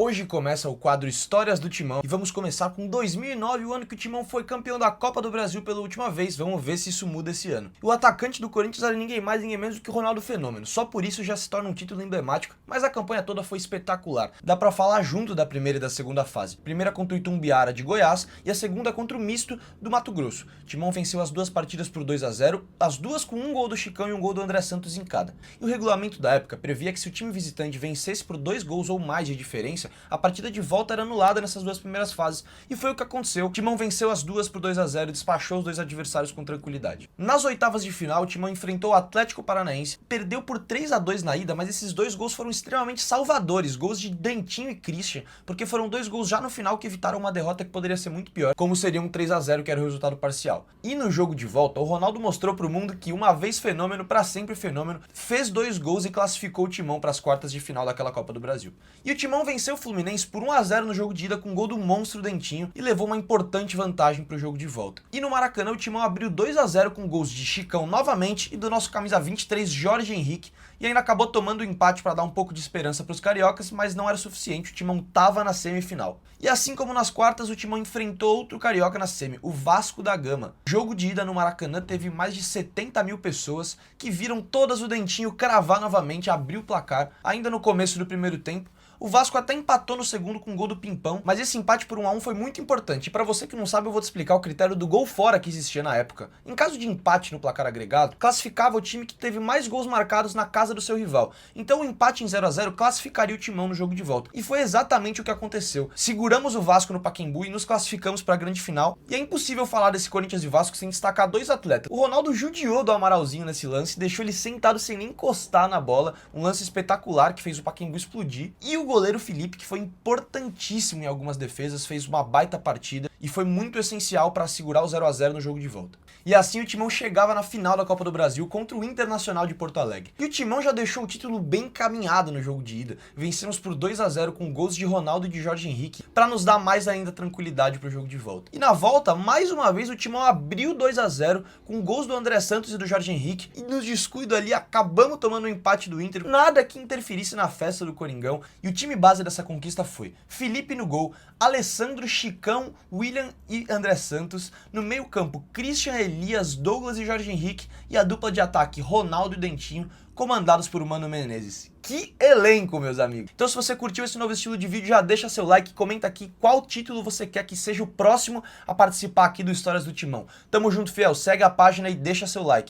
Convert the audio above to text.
Hoje começa o quadro Histórias do Timão e vamos começar com 2009, o ano que o Timão foi campeão da Copa do Brasil pela última vez. Vamos ver se isso muda esse ano. O atacante do Corinthians era ninguém mais, ninguém menos do que o Ronaldo Fenômeno. Só por isso já se torna um título emblemático, mas a campanha toda foi espetacular. Dá pra falar junto da primeira e da segunda fase. Primeira contra o Itumbiara de Goiás e a segunda contra o Misto do Mato Grosso. O Timão venceu as duas partidas por 2-0, as duas com um gol do Chicão e um gol do André Santos em cada. E o regulamento da época previa que se o time visitante vencesse por 2 gols ou mais de diferença, a partida de volta era anulada nessas duas primeiras fases, e foi o que aconteceu. O Timão venceu as duas por 2-0 e despachou os dois adversários com tranquilidade. Nas oitavas de final, o Timão enfrentou o Atlético Paranaense, perdeu por 3-2 na ida, mas esses dois gols foram extremamente salvadores, gols de Dentinho e Christian, porque foram dois gols já no final que evitaram uma derrota que poderia ser muito pior, como seria um 3-0 que era o resultado parcial. E no jogo de volta, o Ronaldo mostrou pro mundo que uma vez fenômeno, pra sempre fenômeno, fez 2 gols e classificou o Timão para as quartas de final daquela Copa do Brasil. E o Timão venceu o Fluminense por 1-0 no jogo de ida com gol do monstro Dentinho e levou uma importante vantagem para o jogo de volta. E no Maracanã o Timão abriu 2-0 com gols de Chicão novamente e do nosso camisa 23 Jorge Henrique, e ainda acabou tomando o empate para dar um pouco de esperança para os cariocas, mas não era suficiente, o Timão tava na semifinal. E assim como nas quartas, o Timão enfrentou outro carioca na semi, o Vasco da Gama. Jogo de ida no Maracanã teve mais de 70 mil pessoas que viram todas o Dentinho cravar novamente, abrir o placar, ainda no começo do primeiro tempo. O Vasco até empatou no segundo com o gol do Pimpão, mas esse empate por 1-1 foi muito importante. E pra você que não sabe, eu vou te explicar o critério do gol fora que existia na época. Em caso de empate no placar agregado, classificava o time que teve mais gols marcados na casa do seu rival. Então o empate em 0-0 classificaria o Timão no jogo de volta. E foi exatamente o que aconteceu. Seguramos o Vasco no Pacaembu e nos classificamos para a grande final. E é impossível falar desse Corinthians e Vasco sem destacar dois atletas. O Ronaldo judiou do Amaralzinho nesse lance, deixou ele sentado sem nem encostar na bola. Um lance espetacular que fez o Pacaembu explodir. E o goleiro Felipe, que foi importantíssimo em algumas defesas, fez uma baita partida e foi muito essencial para segurar o 0-0 no jogo de volta. E assim o Timão chegava na final da Copa do Brasil contra o Internacional de Porto Alegre. E o Timão já deixou o título bem encaminhado no jogo de ida. Vencemos por 2-0 com gols de Ronaldo e de Jorge Henrique para nos dar mais ainda tranquilidade para o jogo de volta. E na volta, mais uma vez, o Timão abriu 2-0 com gols do André Santos e do Jorge Henrique, e no descuido ali acabamos tomando um empate do Inter, nada que interferisse na festa do Coringão. E o time base dessa conquista foi Felipe no gol, Alessandro, Chicão, William e André Santos. No meio campo, Christian, Elias, Douglas e Jorge Henrique. E a dupla de ataque, Ronaldo e Dentinho, comandados por Mano Menezes. Que elenco, meus amigos! Então se você curtiu esse novo estilo de vídeo, já deixa seu like, comenta aqui qual título você quer que seja o próximo a participar aqui do Histórias do Timão. Tamo junto, fiel, segue a página e deixa seu like.